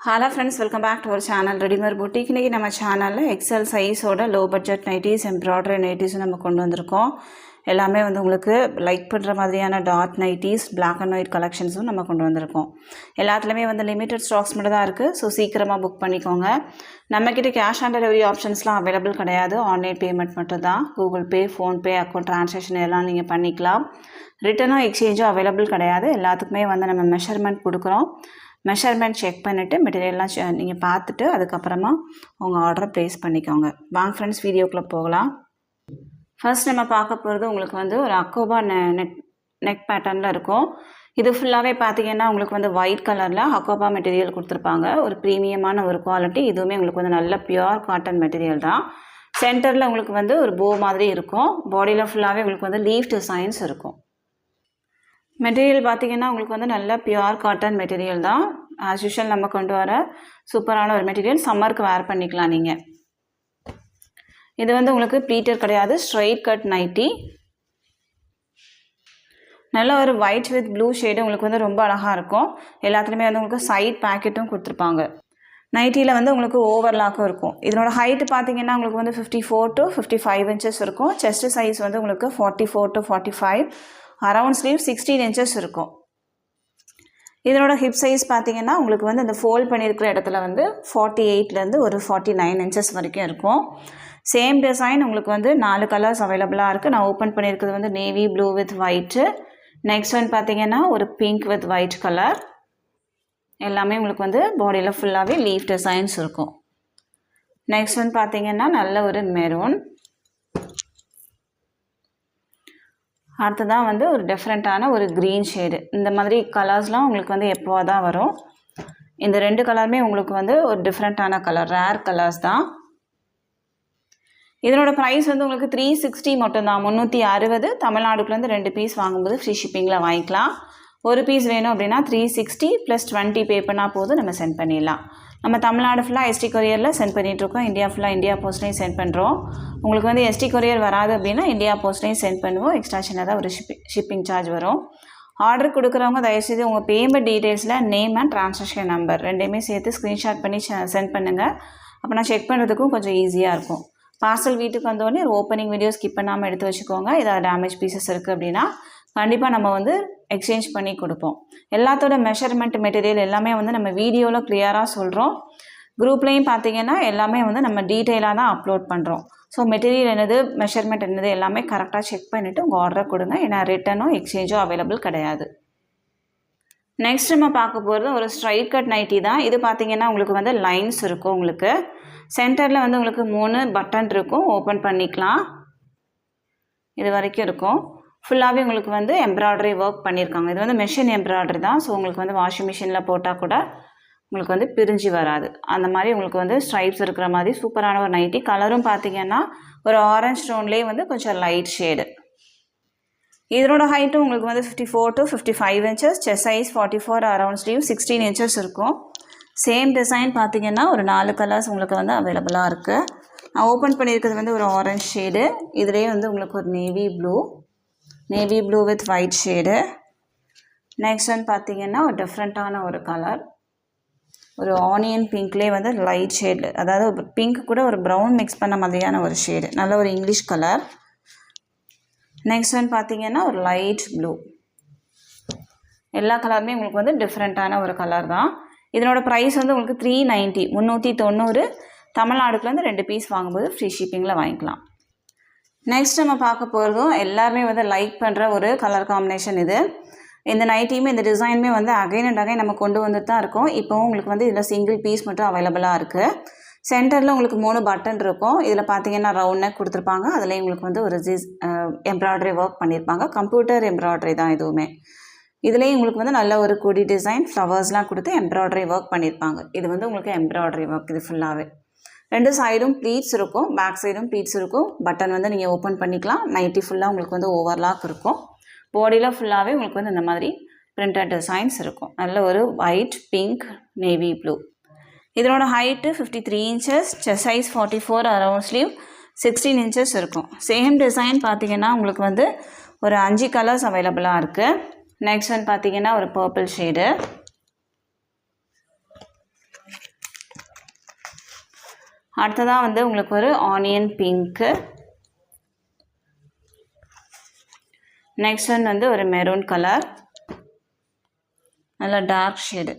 Hello friends, welcome back to our channel Ready-Made Boutique. இன்னைக்கு நம்ம சேனல்ல எக்ஸல் சைஸோட low budget nighties embroidery nighties நம்ம கொண்டு வந்திருக்கோம். எல்லாமே வந்து உங்களுக்கு லைக் பண்ணுற மாதிரியான dot nighties Black and White கலெக்ஷன்ஸும் நம்ம கொண்டு வந்திருக்கோம். எல்லாத்துலேயுமே வந்து லிமிட்டட் ஸ்டாக்ஸ் மட்டும் தான் இருக்குது. ஸோ சீக்கிரமாக புக் பண்ணிக்கோங்க. நம்மக்கிட்ட கேஷ் ஆன் டெலிவரி ஆப்ஷன்ஸ்லாம் அவைலபிள் கிடையாது. ஆன்லைன் பேமெண்ட் மட்டும் தான். Google Pay, PhonePe, account transaction எல்லாம் நீங்கள் பண்ணிக்கலாம். ரிட்டனோ எக்ஸ்சேஞ்சோ அவைலபிள் கிடையாது. எல்லாத்துக்குமே வந்து நம்ம மெஷர்மெண்ட் கொடுக்குறோம். மெஷர்மெண்ட் செக் பண்ணிவிட்டு மெட்டீரியல்லாம் நீங்கள் பார்த்துட்டு அதுக்கப்புறமா உங்கள் ஆர்டரை ப்ளேஸ் பண்ணிக்கோங்க. வாங்க ஃப்ரெண்ட்ஸ், வீடியோக்குள்ளே போகலாம். ஃபர்ஸ்ட் நம்ம பார்க்க போகிறது உங்களுக்கு வந்து ஒரு அக்கோபா நெக் பேட்டர்னில் இருக்கும். இது ஃபுல்லாகவே பார்த்தீங்கன்னா உங்களுக்கு வந்து ஒயிட் கலரில் அக்கோபா மெட்டீரியல் கொடுத்துருப்பாங்க. ஒரு ப்ரீமியமான ஒரு குவாலிட்டி. இதுவுமே உங்களுக்கு வந்து நல்ல பியூர் காட்டன் மெட்டீரியல் தான். சென்டரில் உங்களுக்கு வந்து ஒரு போ மாதிரி இருக்கும். பாடியில் ஃபுல்லாகவே உங்களுக்கு வந்து லீஃப் டிசைன்ஸ் இருக்கும். மெட்டீரியல் பார்த்திங்கன்னா உங்களுக்கு வந்து நல்ல பியூர் காட்டன் மெட்டீரியல் தான். ஆஸ் யூஷுவல் நம்ம கொண்டு வர சூப்பரான ஒரு மெட்டீரியல். சம்மருக்கு வேர் பண்ணிக்கலாம் நீங்கள். இது வந்து உங்களுக்கு ப்ளீட்டர் கிடையாது, ஸ்ட்ரைட் கட் நைட்டி. நல்ல ஒரு ஒயிட் வித் ப்ளூ ஷேடு உங்களுக்கு வந்து ரொம்ப அழகாக இருக்கும். எல்லாத்துலேயுமே வந்து உங்களுக்கு சைட் பேக்கெட்டும் கொடுத்துருப்பாங்க. நைட்டியில் வந்து உங்களுக்கு ஓவர்லாக்கும் இருக்கும். இதனோட ஹைட்டு பார்த்தீங்கன்னா உங்களுக்கு வந்து 54 to 55 inches இருக்கும். செஸ்ட் சைஸ் வந்து உங்களுக்கு 44 to 45. அரவுண்ட் ஸ்லீவ் 16 inches இருக்கும். இதனோட ஹிப் சைஸ் பார்த்தீங்கன்னா உங்களுக்கு வந்து இந்த ஃபோல்ட் பண்ணியிருக்கிற இடத்துல வந்து 48லேருந்து ஒரு 49 inches வரைக்கும் இருக்கும். சேம் டிசைன் உங்களுக்கு வந்து 4 கலர்ஸ் அவைலபிளாக இருக்குது. நான் ஓப்பன் பண்ணியிருக்கிறது வந்து navy blue with white. Next one பார்த்தீங்கன்னா ஒரு பிங்க் வித் ஒயிட் கலர். எல்லாமே உங்களுக்கு வந்து பாடியில் ஃபுல்லாகவே லீஃப் டிசைன்ஸ் இருக்கும். நெக்ஸ்ட் ஒன் பார்த்தீங்கன்னா நல்ல ஒரு மெரூன். அடுத்ததான் வந்து ஒரு டிஃப்ரெண்ட்டான ஒரு க்ரீன் ஷேடு. இந்த மாதிரி கலர்ஸ்லாம் உங்களுக்கு வந்து எப்போவா தான் வரும். இந்த 2 கலருமே உங்களுக்கு வந்து ஒரு டிஃப்ரெண்ட்டான கலர், ரேர் கலர்ஸ் தான். இதனோட ப்ரைஸ் வந்து உங்களுக்கு 360 மட்டும்தான். 360. தமிழ்நாடுக்குலேருந்து 2 பீஸ் வாங்கும்போது ஃப்ரீ ஷிப்பிங்கில் வாங்கிக்கலாம். ஒரு பீஸ் வேணும் அப்படின்னா 360 + 20 பே பண்ணால் போதும், நம்ம சென்ட் பண்ணிடலாம். நம்ம தமிழ்நாடு ஃபுல்லாக எஸ்டி கொரியரில் சென்ட் பண்ணிகிட்ருக்கோம். இந்தியா ஃபுல்லாக இந்தியா போஸ்ட்லேயும் சென்ட் பண்ணுறோம். உங்களுக்கு வந்து எஸ்டி கொரியர் வராது அப்படின்னா இந்தியா போஸ்ட்லேயும் சென்ட் பண்ணுவோம். எக்ஸ்ட்ரா சின்னதாக ஒரு ஷிப்பிங் சார்ஜ் வரும். ஆர்டர் கொடுக்குறவங்க தயவுசெய்து உங்கள் பேமெண்ட் டீட்டெயில்ஸில் நேம் அண்ட் ட்ரான்சாக்ஷன் நம்பர் ரெண்டையுமே சேர்த்து ஸ்க்ரீன்ஷாட் பண்ணி சென்ட் பண்ணுங்கள். அப்போ நான் செக் பண்ணுறதுக்கும் கொஞ்சம் ஈஸியாக இருக்கும். பார்சல் வீட்டுக்கு வந்தோடனே ஒரு ஓப்பனிங் வீடியோ ஸ்கிப் பண்ணாமல் எடுத்து வச்சுக்கோங்க. ஏதாவது டேமேஜ் பீசஸ் இருக்குது அப்படின்னா கண்டிப்பாக நம்ம வந்து எக்ஸ்சேஞ்ச் பண்ணி கொடுப்போம். எல்லாத்தோட மெஷர்மெண்ட் மெட்டீரியல் எல்லாமே வந்து நம்ம வீடியோவில் கிளியராக சொல்கிறோம். குரூப்லேயும் பார்த்தீங்கன்னா எல்லாமே வந்து நம்ம டீட்டெயிலாக தான் அப்லோட் பண்ணுறோம். ஸோ மெட்டீரியல் என்னது, மெஷர்மெண்ட் என்னது எல்லாமே கரெக்டாக செக் பண்ணிவிட்டு உங்கள் ஆர்டரை கொடுங்க. ஏன்னா ரிட்டனோ எக்ஸ்சேஞ்சோ அவைலபிள் கிடையாது. நெக்ஸ்ட் நம்ம பார்க்க போகிறது ஒரு ஸ்ட்ரைட் கட் நைட்டி தான். இது பார்த்தீங்கன்னா உங்களுக்கு வந்து லைன்ஸ் இருக்கும். உங்களுக்கு சென்டரில் வந்து உங்களுக்கு 3 பட்டன் இருக்கும். ஓப்பன் பண்ணிக்கலாம். இது வரைக்கும் இருக்கும். ஃபுல்லாகவே உங்களுக்கு வந்து எம்ப்ராய்டரி ஒர்க் பண்ணியிருக்காங்க. இது வந்து மெஷின் எம்ப்ராய்டரி தான். ஸோ உங்களுக்கு வந்து வாஷிங் மிஷினில் போட்டால் கூட உங்களுக்கு வந்து பிரிஞ்சு வராது. அந்த மாதிரி உங்களுக்கு வந்து ஸ்ட்ரைப்ஸ் இருக்கிற மாதிரி சூப்பரான ஒரு நைட்டி. கலரும் பார்த்தீங்கன்னா ஒரு ஆரஞ்ச் டோன்லேயே வந்து கொஞ்சம் லைட் ஷேடு. இதனோட ஹைட்டும் உங்களுக்கு வந்து 54 to 55 inches. Chest size 44. Around sleeve 16 inches இருக்கும். சேம் டிசைன் பார்த்தீங்கன்னா ஒரு 4 கலர்ஸ் உங்களுக்கு வந்து அவைலபிளாக இருக்குது. நான் ஓப்பன் பண்ணியிருக்கிறது வந்து ஒரு ஆரஞ்ச் ஷேடு. இதுலேயே வந்து உங்களுக்கு ஒரு navy blue with white shade. Next one பார்த்தீங்கன்னா ஒரு டிஃப்ரெண்ட்டான ஒரு கலர், ஒரு ஆனியன் பிங்க்லேயே வந்து லைட் ஷேடு, அதாவது ஒரு பிங்க் கூட ஒரு ப்ரௌன் மிக்ஸ் பண்ண மாதிரியான ஒரு ஷேடு, நல்ல ஒரு இங்கிலீஷ் கலர். நெக்ஸ்ட் ஒன் பார்த்தீங்கன்னா ஒரு லைட் ப்ளூ. எல்லா கலருமே உங்களுக்கு வந்து டிஃப்ரெண்ட்டான ஒரு கலர் தான். இதனோட ப்ரைஸ் வந்து உங்களுக்கு 390, 390. தமிழ்நாடுக்குலேருந்து 2 பீஸ் வாங்கும்போது ஃப்ரீ ஷிப்பிங்கில் வாங்கிக்கலாம். நெக்ஸ்ட் நம்ம பார்க்க போகிறதும் எல்லாருமே வந்து லைக் பண்ணுற ஒரு கலர் காம்பினேஷன் இது. இந்த நைட்டியுமே இந்த டிசைனுமே வந்து அகைன் அண்ட் அகைன் நம்ம கொண்டு வந்துட்டு தான் இருக்கோம். இப்போவும் உங்களுக்கு வந்து இதில் சிங்கிள் பீஸ் மட்டும் அவைலபிளாக இருக்குது. சென்டரில் உங்களுக்கு 3 பட்டன் இருக்கும். இதில் பார்த்தீங்கன்னா ரவுண்ட் நெக் கொடுத்துருப்பாங்க. அதில் உங்களுக்கு வந்து ஒரு எம்ப்ராய்டரி ஒர்க் பண்ணியிருப்பாங்க. கம்ப்யூட்டர் எம்ப்ராய்டரி தான் இதுவுமே. இதுலேயும் உங்களுக்கு வந்து நல்ல ஒரு கொடி டிசைன், ஃப்ளவர்ஸ்லாம் கொடுத்து எம்ப்ராய்டரி ஒர்க் பண்ணியிருப்பாங்க. இது வந்து உங்களுக்கு எம்ப்ராய்டரி ஒர்க். இது ஃபுல்லாகவே 2 சைடும் ப்ளீட்ஸ் இருக்கும். பேக் சைடும் ப்ளீட்ஸ் இருக்கும். பட்டன் வந்து நீங்கள் ஓப்பன் பண்ணிக்கலாம். நைட்டி ஃபுல்லாக உங்களுக்கு வந்து ஓவர்லாக் இருக்கும். பாடியில் ஃபுல்லாகவே உங்களுக்கு வந்து இந்த மாதிரி பிரிண்டட் டிசைன்ஸ் இருக்கும். நல்ல ஒரு ஒயிட், பிங்க், நேவி ப்ளூ. இதனோட height 53 inches. Chest size 44. Around sleeve 16 inches இருக்கும். சேம் டிசைன் பார்த்தீங்கன்னா உங்களுக்கு வந்து ஒரு 5 கலர்ஸ் அவைலபிளாக இருக்குது. நெக்ஸ்ட் ஒன் பார்த்தீங்கன்னா ஒரு பர்பிள் ஷேடு. அடுத்ததாக வந்து உங்களுக்கு ஒரு ஆனியன் பிங்க்கு. நெக்ஸ்ட் ஒன் வந்து ஒரு மெரூன் கலர், நல்ல டார்க் ஷேடு.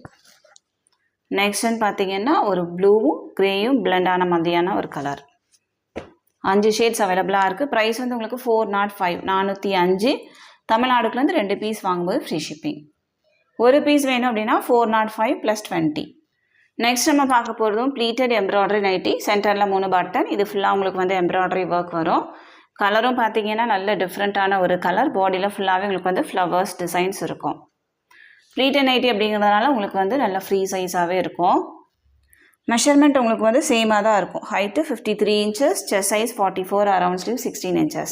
நெக்ஸ்ட் ஒன் பார்த்தீங்கன்னா ஒரு ப்ளூவும் க்ரேயும் பிளெண்டான மாதிரியான ஒரு கலர். 5 ஷேட்ஸ் அவைலபிளாக இருக்குது. ப்ரைஸ் வந்து உங்களுக்கு 405 405. தமிழ்நாடுக்குலேருந்து 2 பீஸ் வாங்கும்போது ஃப்ரீ ஷிப்பிங். ஒரு பீஸ் வேணும் அப்படின்னா 405 + 20. நெக்ஸ்ட் நம்ம பார்க்க போகிறதும் ப்ளீட்டட் எம்ப்ராய்டரி நைட்டி. சென்டரில் 3 பட்டன். இது ஃபுல்லாக உங்களுக்கு வந்து எம்ப்ராய்டரி ஒர்க் வரும். கலரும் பார்த்தீங்கன்னா நல்ல டிஃப்ரெண்ட்டான ஒரு கலர். பாடியில் ஃபுல்லாகவே உங்களுக்கு வந்து ஃப்ளவர்ஸ் டிசைன்ஸ் இருக்கும். ப்ளீட்டட் நைட்டி அப்படிங்கிறதுனால உங்களுக்கு வந்து நல்ல ஃப்ரீ சைஸாகவே இருக்கும். மெஷர்மெண்ட் உங்களுக்கு வந்து சேமாக தான் இருக்கும். Height 53 inches, chest size 44, around sleeve 16 inches.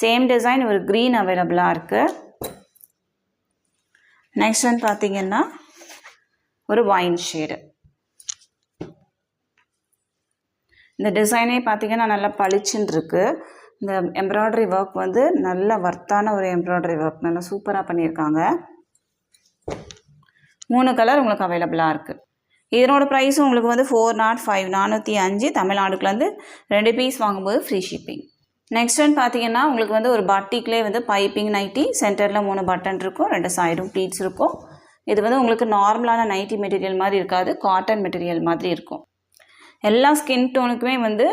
Same design ஒரு க்ரீன் அவைலபிளாக இருக்குது. நெக்ஸ்ட் ஒன் பார்த்தீங்கன்னா ஒரு வைன் ஷேடு. இந்த டிசைனே பார்த்தீங்கன்னா நல்லா பளிச்சுன்னு இருக்குது. இந்த எம்ப்ராய்டரி ஒர்க் வந்து நல்ல வர்த்தான ஒரு எம்ப்ராய்டரி ஒர்க், நல்லா சூப்பராக பண்ணியிருக்காங்க. 3 கலர் உங்களுக்கு அவைலபிளாக இருக்குது. இதனோட ப்ரைஸும் உங்களுக்கு வந்து 405 405. தமிழ்நாடுக்குலேருந்து 2 பீஸ் வாங்கும்போது ஃப்ரீ ஷிப்பிங். நெக்ஸ்ட் ஒன் பார்த்தீங்கன்னா உங்களுக்கு வந்து ஒரு பாட்டிக்லேயே வந்து பைப்பிங் நைட்டி. சென்டரில் 3 பட்டன் இருக்கும், 2 சைடும் ப்ளீட்ஸ் இருக்கும். இது வந்து உங்களுக்கு நார்மலான நைட்டி மெட்டீரியல் மாதிரி இருக்காது, காட்டன் மெட்டீரியல் மாதிரி இருக்கும். எல்லா ஸ்கின் டோனுக்குமே வந்து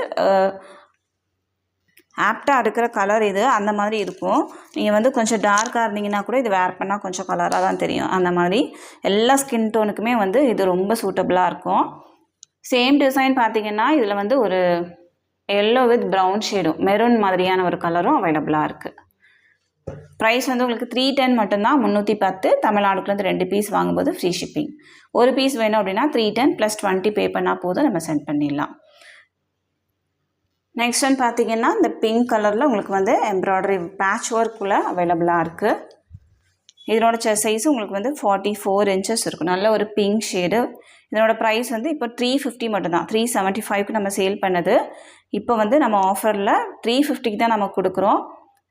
ஆப்டாக இருக்கிற கலர் இது, அந்த மாதிரி இருக்கும். நீங்கள் வந்து கொஞ்சம் டார்க்காக இருந்தீங்கன்னா கூட இது வேர் பண்ணால் கொஞ்சம் கலராக தான் தெரியும். அந்த மாதிரி எல்லா ஸ்கின் டோனுக்குமே வந்து இது ரொம்ப சூட்டபுளாக இருக்கும். சேம் டிசைன் பார்த்தீங்கன்னா இதில் வந்து ஒரு எல்லோ வித் ப்ரௌன் ஷேடும் மெரூன் மாதிரியான ஒரு கலரும் அவைலபிளாக இருக்குது. ப்ரைஸ் வந்து உங்களுக்கு 310 மட்டும்தான், 310. தமிழ்நாடுக்குலேருந்து 2 பீஸ் வாங்கும்போது ஃப்ரீ ஷிப்பிங். ஒரு பீஸ் வேணும் அப்படின்னா 310 + 20 பே பண்ணால் போதும், நம்ம சென்ட் பண்ணிடலாம். நெக்ஸ்ட் ஒன் பார்த்தீங்கன்னா இந்த பிங்க் கலரில் உங்களுக்கு வந்து எம்ப்ராய்டரி பேட்ச் ஒர்க்குள்ளே அவைலபிளாக இருக்குது. இதனோட செஸ்ட் சைஸ் உங்களுக்கு வந்து 44 inches இருக்கும். நல்ல ஒரு பிங்க் ஷேடு. இதனோட ப்ரைஸ் வந்து இப்போ 350 மட்டும்தான். 375க்கு நம்ம சேல் பண்ணது. இப்போ வந்து நம்ம ஆஃபரில் 350க்கு தான் நம்ம கொடுக்குறோம்.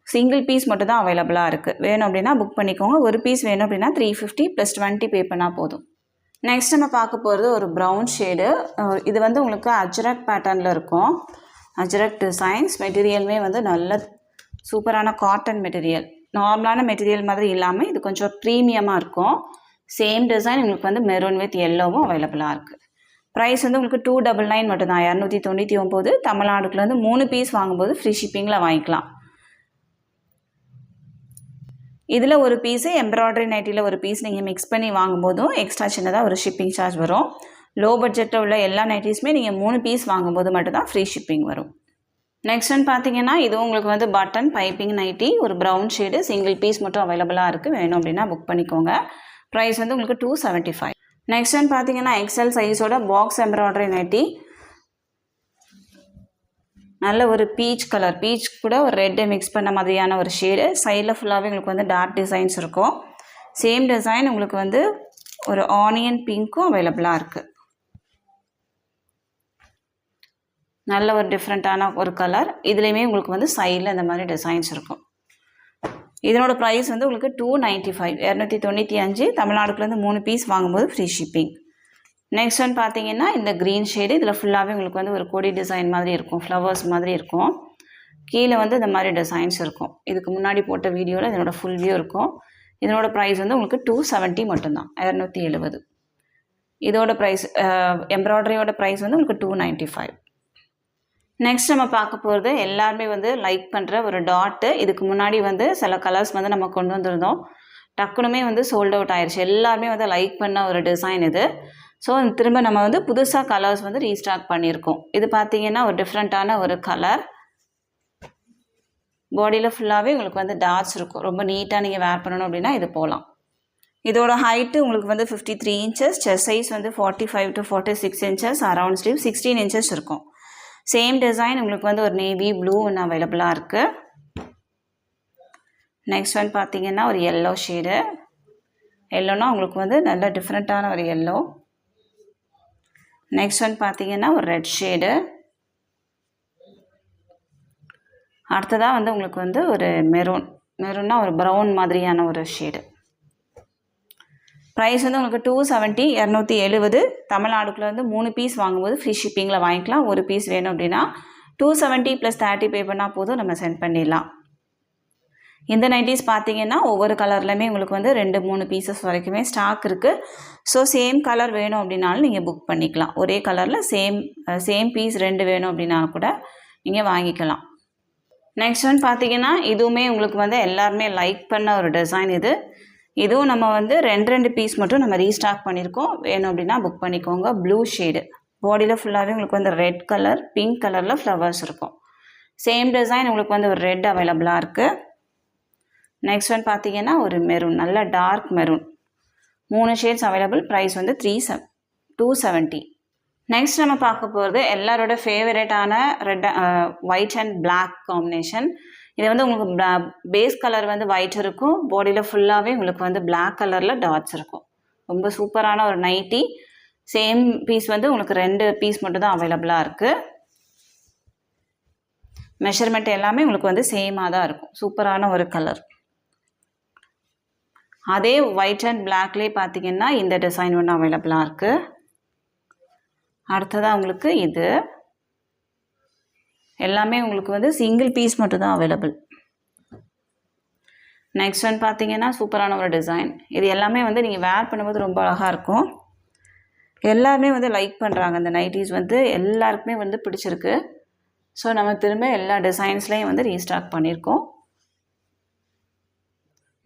சிங்கிள் பீஸ் மட்டும் தான் அவைலபிளாக இருக்குது. வேணும் அப்படின்னா புக் பண்ணிக்கோங்க. ஒரு பீஸ் வேணும் அப்படின்னா 350 + 20 பே பண்ணால் போதும். நெக்ஸ்ட் நம்ம பார்க்க போகிறது ஒரு ப்ரௌன் ஷேடு. இது வந்து உங்களுக்கு அஜ்ரக் பேட்டர்னில் இருக்கும். அஜ்ரக் டிசைன்ஸ். மெட்டீரியலுமே வந்து நல்ல சூப்பரான காட்டன் மெட்டீரியல். நார்மலான மெட்டீரியல் மாதிரி இல்லாமல் இது கொஞ்சம் ப்ரீமியமாக இருக்கும். சேம் டிசைன் உங்களுக்கு வந்து மெரூன் வித் எல்லோவும் அவைலபிளாக இருக்குது. ப்ரைஸ் வந்து உங்களுக்கு 299 மட்டும்தான், 299. தமிழ்நாடுக்குலேருந்து 3 பீஸ் வாங்கும்போது ஃப்ரீ ஷிப்பிங்கில் வாங்கிக்கலாம். இதில் ஒரு பீஸு எம்ப்ராய்டரி நைட்டியில் ஒரு பீஸ் நீங்கள் மிக்ஸ் பண்ணி வாங்கும்போதும் எக்ஸ்ட்ரா சின்னதாக ஒரு ஷிப்பிங் சார்ஜ் வரும். லோ பட்ஜெட்டில் உள்ள எல்லா நைட்டிஸுமே நீங்கள் 3 பீஸ் வாங்கும்போது மட்டும்தான் ஃப்ரீ ஷிப்பிங் வரும். நெக்ஸ்ட் ஒன் பார்த்தீங்கன்னா இது உங்களுக்கு வந்து பட்டன் பைப்பிங் நைட்டி. ஒரு ப்ரௌன் ஷேடு, சிங்கிள் பீஸ் மட்டும் அவைலபிளாக இருக்குது. வேணும் அப்படின்னா புக் பண்ணிக்கோங்க. ப்ரைஸ் வந்து உங்களுக்கு 275. நெக்ஸ்ட் ஒன் பார்த்தீங்கன்னா எக்ஸல் சைஸோட பாக்ஸ் எம்ப்ராய்டரி நைட்டி. நல்ல ஒரு பீச் கலர், பீச் கூட ஒரு ரெட்டு மிக்ஸ் பண்ண மாதிரியான ஒரு ஷேடு. சைடில் ஃபுல்லாகவே உங்களுக்கு வந்து டார்க் டிசைன்ஸ் இருக்கும். சேம் டிசைன் உங்களுக்கு வந்து ஒரு ஆனியன் பிங்க்கும் அவைலபிளாக இருக்குது. நல்ல ஒரு டிஃப்ரெண்ட்டான ஒரு கலர். இதுலேயுமே உங்களுக்கு வந்து சைடில் இந்த மாதிரி டிசைன்ஸ் இருக்கும். இதனோட ப்ரைஸ் வந்து உங்களுக்கு 295 295. தமிழ்நாடுக்குலேருந்து 3 பீஸ் வாங்கும்போது ஃப்ரீ ஷிப்பிங். நெக்ஸ்ட் ஒன் பார்த்தீங்கன்னா இந்த க்ரீன் ஷேடு. இதில் ஃபுல்லாகவே உங்களுக்கு வந்து ஒரு கொடி டிசைன் மாதிரி இருக்கும், ஃப்ளவர்ஸ் மாதிரி இருக்கும். கீழே வந்து இந்த மாதிரி டிசைன்ஸ் இருக்கும். இதுக்கு முன்னாடி போட்ட வீடியோவில் இதனோட ஃபுல் வியூ இருக்கும். இதனோட ப்ரைஸ் வந்து உங்களுக்கு 270 மட்டும்தான், 270. இதோட ப்ரைஸ் எம்ப்ராய்டரியோட ப்ரைஸ் வந்து உங்களுக்கு 295. நெக்ஸ்ட் நம்ம பார்க்க போகிறது எல்லாருமே வந்து லைக் பண்ணுற ஒரு டாட்டு. இதுக்கு முன்னாடி வந்து சில கலர்ஸ் வந்து நம்ம கொண்டு வந்திருந்தோம். டக்குனுமே வந்து சோல்ட் அவுட் ஆயிடுச்சு. எல்லாருமே வந்து லைக் பண்ண ஒரு டிசைன் இது. ஸோ திரும்ப நம்ம வந்து புதுசாக கலர்ஸ் வந்து ரீஸ்டாக் பண்ணியிருக்கோம். இது பார்த்தீங்கன்னா ஒரு டிஃப்ரெண்ட்டான ஒரு கலர். பாடியில் ஃபுல்லாகவே உங்களுக்கு வந்து டாட்ஸ் இருக்கும். ரொம்ப நீட்டாக நீங்கள் வேர் பண்ணணும் அப்படின்னா இது போகலாம். இதோட ஹைட்டு உங்களுக்கு வந்து 53 inches. செஸ்ட் சைஸ் வந்து 45 to 46 inches. Around sleeve 16 inches இருக்கும். சேம் டிசைன் உங்களுக்கு வந்து ஒரு நேவி ப்ளூ ஒன்று அவைலபிளாக இருக்குது. நெக்ஸ்ட் ஒன் பார்த்தீங்கன்னா ஒரு எல்லோ ஷேடு. எல்லோனா உங்களுக்கு வந்து நல்ல டிஃப்ரெண்ட்டான ஒரு எல்லோ. நெக்ஸ்ட் ஒன் பார்த்தீங்கன்னா ஒரு ரெட் ஷேடு. அடுத்ததாக வந்து உங்களுக்கு வந்து ஒரு மெரூன்னா ஒரு ப்ரௌன் மாதிரியான ஒரு ஷேடு. ப்ரைஸ் வந்து உங்களுக்கு 270 270. தமிழ்நாடுக்குள்ளே வந்து 3 பீஸ் வாங்கும்போது ஃப்ரீ ஷிப்பிங்கில் வாங்கிக்கலாம். ஒரு பீஸ் வேணும் அப்படின்னா 270 + 30 பே பண்ணால் போதும், நம்ம சென்ட் பண்ணிடலாம். இந்த நைட்டிஸ் பார்த்தீங்கன்னா ஒவ்வொரு கலர்லையுமே உங்களுக்கு வந்து 2-3 பீசஸ் வரைக்குமே ஸ்டாக் இருக்குது. ஸோ சேம் கலர் வேணும் அப்படின்னாலும் நீங்கள் புக் பண்ணிக்கலாம். ஒரே கலரில் சேம் பீஸ் 2 வேணும் அப்படின்னாலும் கூட நீங்கள் வாங்கிக்கலாம். நெக்ஸ்ட் ஒன் பார்த்தீங்கன்னா இதுவுமே உங்களுக்கு வந்து எல்லாருமே லைக் பண்ண ஒரு டிசைன் இது. இதுவும் நம்ம வந்து 2 பீஸ் மட்டும் நம்ம ரீஸ்டாக் பண்ணியிருக்கோம். வேணும் அப்படின்னா புக் பண்ணிக்கோங்க. ப்ளூ ஷேடு, பாடியில் ஃபுல்லாகவே உங்களுக்கு வந்து ரெட் கலர், பிங்க் கலரில் ஃப்ளவர்ஸ் இருக்கும். சேம் டிசைன் உங்களுக்கு வந்து ஒரு ரெட் அவைலபிளாக இருக்குது. நெக்ஸ்ட் ஒன் பார்த்தீங்கன்னா ஒரு மெரூன், நல்ல dark maroon, 3 shades available. Price வந்து 270. நெக்ஸ்ட் நம்ம பார்க்க போகிறது எல்லாரோட ஃபேவரட்டான red white and black combination. இது வந்து உங்களுக்கு பேஸ் கலர் வந்து ஒயிட் இருக்கும், பாடியில் ஃபுல்லாகவே உங்களுக்கு வந்து பிளாக் கலரில் டாட்ஸ் இருக்கும். ரொம்ப சூப்பரான ஒரு நைட்டி. சேம் பீஸ் வந்து உங்களுக்கு 2 பீஸ் மட்டும் தான் அவைலபிளாக இருக்குது. மெஷர்மெண்ட் எல்லாமே உங்களுக்கு வந்து சேமாக தான் இருக்கும். சூப்பரான ஒரு கலர். அதே ஒயிட் அண்ட் பிளாக்லேயே பார்த்தீங்கன்னா இந்த டிசைன் ஒன்று அவைலபிளாக இருக்குது. அடுத்ததாக உங்களுக்கு இது எல்லாமே உங்களுக்கு வந்து சிங்கிள் பீஸ் மட்டும் தான் அவைலபிள். நெக்ஸ்ட் ஒன் பார்த்தீங்கன்னா சூப்பரான ஒரு டிசைன். இது எல்லாமே வந்து நீங்கள் வேர் பண்ணும்போது ரொம்ப அழகாக இருக்கும். எல்லாருமே வந்து லைக் பண்ணுறாங்க. இந்த நைட்டிஸ் வந்து எல்லாருக்குமே வந்து பிடிச்சிருக்கு. ஸோ நம்ம திரும்ப எல்லா டிசைன்ஸ்லேயும் வந்து ரீஸ்டாக் பண்ணியிருக்கோம்.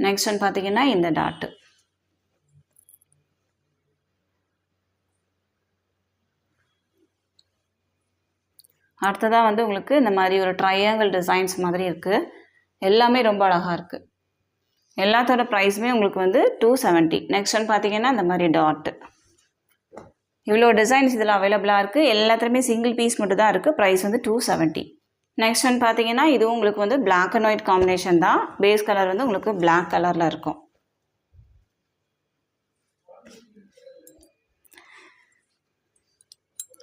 நெக்ஸ்ட் ஒன் பார்த்தீங்கன்னா இந்த டாட்டு. அடுத்ததாக வந்து உங்களுக்கு இந்த மாதிரி ஒரு ட்ரையாங்கிள் டிசைன்ஸ் மாதிரி இருக்குது. எல்லாமே ரொம்ப அழகாக இருக்குது. எல்லாத்தோட ப்ரைஸுமே உங்களுக்கு வந்து 270. நெக்ஸ்ட் ஒன் பார்த்தீங்கன்னா இந்த மாதிரி டாட்டு. இவ்வளோ டிசைன்ஸ் இதில் அவைலபிளாக இருக்குது. எல்லாத்துலேயுமே சிங்கிள் பீஸ் மட்டும் தான் இருக்குது. ப்ரைஸ் வந்து 270. நெக்ஸ்ட் ஒன் பார்த்தீங்கன்னா இதுவும் உங்களுக்கு வந்து பிளாக் அண்ட் ஒயிட் காம்பினேஷன் தான். பேஸ் கலர் வந்து உங்களுக்கு பிளாக் கலரில் இருக்கும்.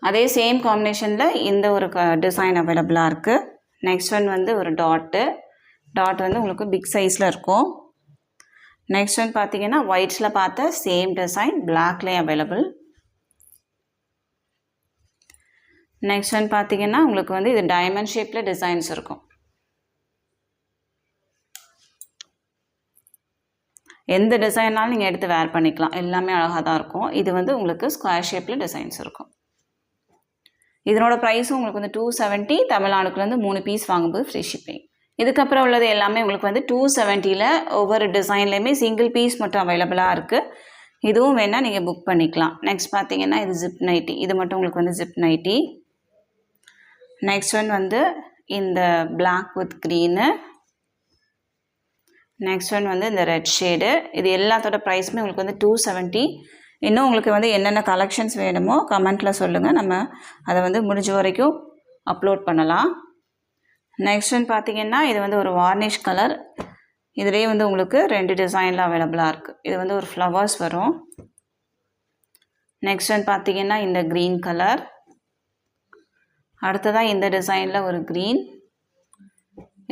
அதே சேம் காம்பினேஷனில் இந்த ஒரு டிசைன் அவைலபிளாக இருக்குது. நெக்ஸ்ட் ஒன் வந்து ஒரு டாட் வந்து உங்களுக்கு பிக் சைஸில் இருக்கும். நெக்ஸ்ட் ஒன் பார்த்தீங்கன்னா ஒயிட்ஸில் பார்த்த சேம் டிசைன் பிளாக்லேயும் அவைலபிள். நெக்ஸ்ட் ஒன் பார்த்தீங்கன்னா உங்களுக்கு வந்து இது டைமண்ட் ஷேப்பில் டிசைன்ஸ் இருக்கும். எந்த டிசைன்னாலும் நீங்கள் எடுத்து வேர் பண்ணிக்கலாம். எல்லாமே அழகாக தான் இருக்கும். இது வந்து உங்களுக்கு ஸ்கொயர் ஷேப்பில் டிசைன்ஸ் இருக்கும். இதனோட ப்ரைஸும் உங்களுக்கு வந்து 270. தமிழ்நாடுக்குலேருந்து 3 பீஸ் வாங்கும்போது ஃப்ரீ ஷிப்பிங். இதுக்கப்புறம் உள்ளது எல்லாமே உங்களுக்கு வந்து 270ல் ஒவ்வொரு டிசைன்லேயுமே சிங்கிள் பீஸ் மட்டும் அவைலபிளாக இருக்குது. இதுவும் வேணால் நீங்கள் புக் பண்ணிக்கலாம். நெக்ஸ்ட் பார்த்தீங்கன்னா இது ஜிப் நைட்டி. இது மட்டும் உங்களுக்கு வந்து ஜிப் நைட்டி. நெக்ஸ்ட் ஒன் வந்து இந்த black with green. Next one வந்து இந்த ரெட் ஷேடு. இது எல்லாத்தோட ப்ரைஸுமே உங்களுக்கு வந்து 270. இன்னும் உங்களுக்கு வந்து என்னென்ன கலெக்ஷன்ஸ் வேணுமோ கமெண்ட்டில் சொல்லுங்கள். நம்ம அதை வந்து முடிஞ்ச வரைக்கும் அப்லோட் பண்ணலாம். நெக்ஸ்ட் ஒன் பார்த்தீங்கன்னா இது வந்து ஒரு வார்னிஷ் கலர். இதுலேயே வந்து உங்களுக்கு 2 டிசைனில் அவைலபிளாக இருக்குது. இது வந்து ஒரு ஃப்ளவர்ஸ் வரும். நெக்ஸ்ட் ஒன் பார்த்தீங்கன்னா இந்த க்ரீன் கலர். அடுத்ததாக இந்த டிசைனில் ஒரு க்ரீன்.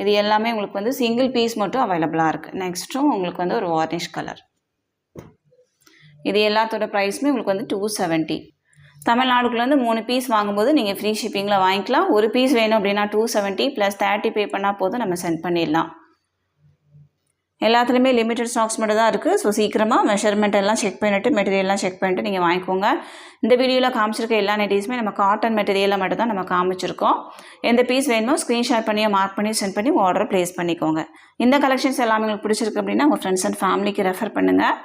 இது எல்லாமே உங்களுக்கு வந்து சிங்கிள் பீஸ் மட்டும் அவைலபிளாக இருக்குது. நெக்ஸ்ட்டும் உங்களுக்கு வந்து ஒரு வார்னிஷ் கலர். இது எல்லாத்தோட ப்ரைஸுமே உங்களுக்கு வந்து 270. தமிழ்நாடுக்குள்ளேருந்து 3 பீஸ் வாங்கும்போது நீங்கள் ஃப்ரீ ஷிப்பிங்கில் வாங்கிக்கலாம். ஒரு பீஸ் வேணும் அப்படின்னா 270 + 30 பே பண்ணால் போதும், நம்ம சென்ட் பண்ணிடலாம். எல்லாத்துலேயுமே லிமிட்டட் ஸ்டாக்ஸ் மட்டும் தான் இருக்குது. ஸோ சீக்கிரமாக மெஷர்மெண்ட் எல்லாம் செக் பண்ணிவிட்டு மெட்டீரியல்லாம் செக் பண்ணிவிட்டு நீங்கள் வாங்கிக்கோங்க. இந்த வீடியோவில் காமிச்சிருக்க எல்லா நைட்டிஸுமே நம்ம காட்டன் மெட்டீரியலில் மட்டும் தான் நம்ம காமிச்சிருக்கோம். எந்த பீஸ் வேணுமோ ஸ்க்ரீன்ஷாட் பண்ணியோ மார்க் பண்ணி சென்ட் பண்ணி ஆர்டர் ப்ளேஸ் பண்ணிக்கோங்க. இந்த கலெக்ஷன்ஸ் எல்லாமே உங்களுக்கு பிடிச்சிருக்கு அப்படின்னா உங்கள் ஃப்ரெண்ட்ஸ் அண்ட் ஃபேமிலிக்கு ரெஃபர் பண்ணுங்கள்.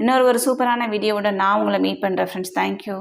இன்னொரு சூப்பரான வீடியோவோட நான் உங்களை மீட் பண்ணுறேன் ஃப்ரெண்ட்ஸ். தேங்க்யூ.